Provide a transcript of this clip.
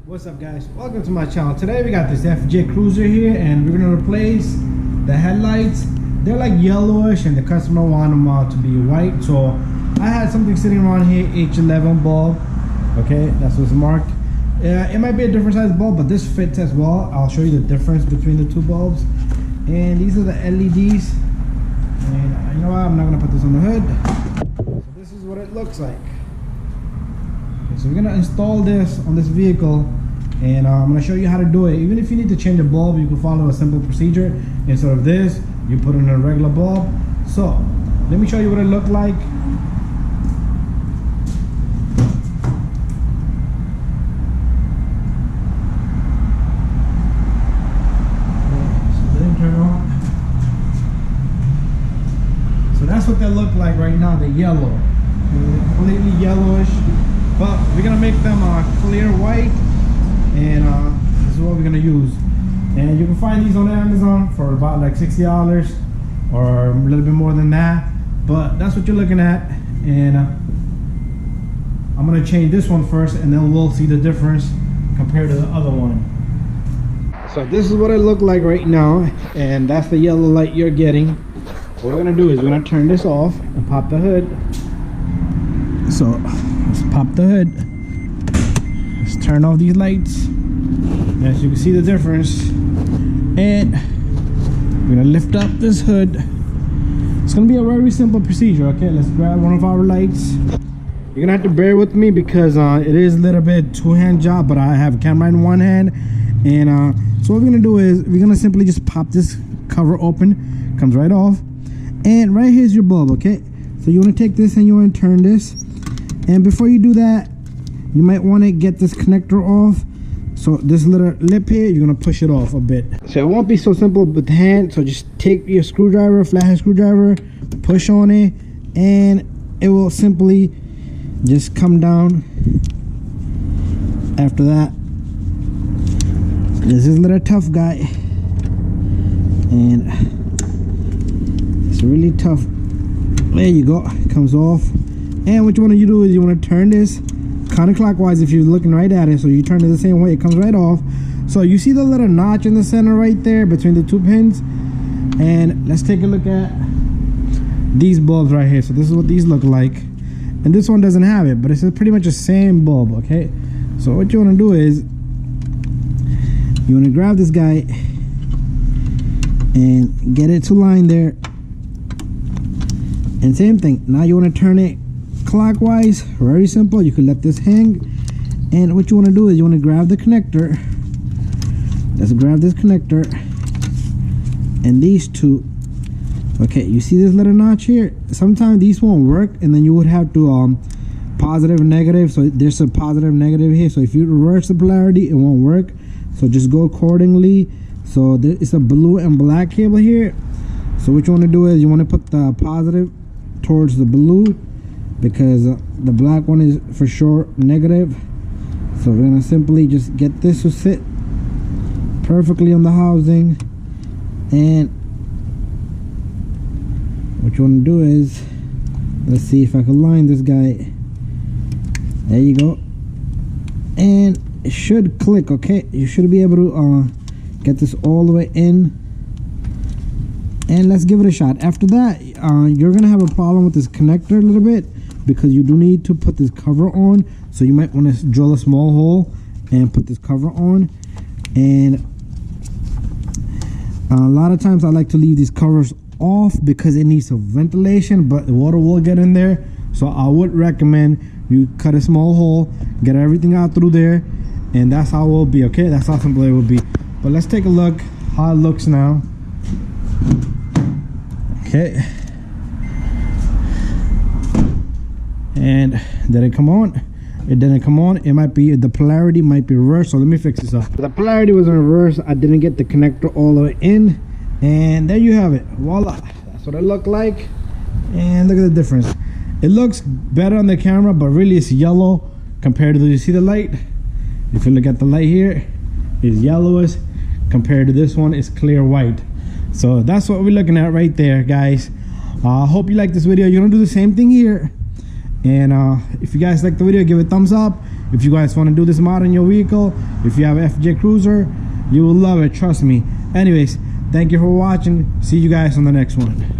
What's up, guys? Welcome to my channel. Today we got this FJ Cruiser here, and we're gonna replace the headlights. They're like yellowish, and the customer wanted them to be white. So I had something sitting around here, H11 bulb. Okay, that's what's marked. It might be a different size bulb, but this fits as well. I'll show you the difference between the two bulbs. And these are the LEDs. And you know what? I'm not gonna put this on the hood. So this is what it looks like. Okay, so we're gonna install this on this vehicle, and I'm gonna show you how to do it. Even if you need to change a bulb, you can follow a simple procedure. Instead of this, you put in a regular bulb. So let me show you what it looked like. So that's what they look like right now. They're yellow, completely yellowish, but we're gonna make them clear white, and this is what we're gonna use. And you can find these on Amazon for about like $60 or a little bit more than that, but that's what you're looking at. And I'm gonna change this one first, and then we'll see the difference compared to the other one. So this is what it looked like right now, and that's the yellow light you're getting. What we're gonna do is we're gonna turn this off and pop the hood. So let's pop the hood. Let's turn off these lights. As you can see the difference. And we're gonna lift up this hood. It's gonna be a very simple procedure. Okay, let's grab one of our lights. You're gonna have to bear with me because it is a little bit two-hand job, but I have a camera in one hand. And so what we're gonna do is we're gonna simply just pop this cover open. Comes right off. And right here's your bulb. Okay, so you want to take this and you want to turn this, and before you do that, you might want to get this connector off. So this little lip here, you're gonna push it off a bit. So it won't be so simple with the hand. So just take your screwdriver, flathead screwdriver, push on it, and it will simply just come down. After that, this is a little tough guy, and really tough. There you go, it comes off. And what you want to do is you want to turn this counterclockwise if you're looking right at it. So you turn it the same way, it comes right off. So you see the little notch in the center right there between the two pins. And let's take a look at these bulbs right here. So this is what these look like, and this one doesn't have it, but it's pretty much the same bulb. Okay, so what you want to do is you want to grab this guy and get it to line there. And same thing, now you want to turn it clockwise. Very simple. You can let this hang, and what you want to do is you want to grab the connector. Let's grab this connector and these two. Okay, you see this little notch here? Sometimes these won't work, and then you would have to positive and negative. So there's a positive negative here, so if you reverse the polarity, it won't work. So just go accordingly. So there is a blue and black cable here. So what you want to do is you want to put the positive towards the blue, because the black one is for sure negative. So we're gonna simply just get this to sit perfectly on the housing, and what you want to do is, let's see if I can line this guy. There you go, and it should click. Okay, you should be able to get this all the way in. And let's give it a shot. After that, you're gonna have a problem with this connector a little bit, because you do need to put this cover on. So you might want to drill a small hole and put this cover on. And a lot of times I like to leave these covers off because it needs some ventilation, but the water will get in there. So I would recommend you cut a small hole, get everything out through there, and that's how it will be. Okay, that's how simple it will be. But let's take a look how it looks now. Okay, and did it come on? It didn't come on. It might be, the polarity might be reversed. So let me fix this up. The polarity was in reverse. I didn't get the connector all the way in, and there you have it. Voila, that's what it looked like. And look at the difference. It looks better on the camera, but really it's yellow compared to the, you see the light? If you look at the light here, it's yellowish compared to this one, it's clear white. So that's what we're looking at right there, guys. I hope you like this video. You're gonna do the same thing here. And if you guys like the video, give it a thumbs up. If you guys want to do this mod in your vehicle, if you have a FJ Cruiser, you will love it, trust me. Anyways, thank you for watching. See you guys on the next one.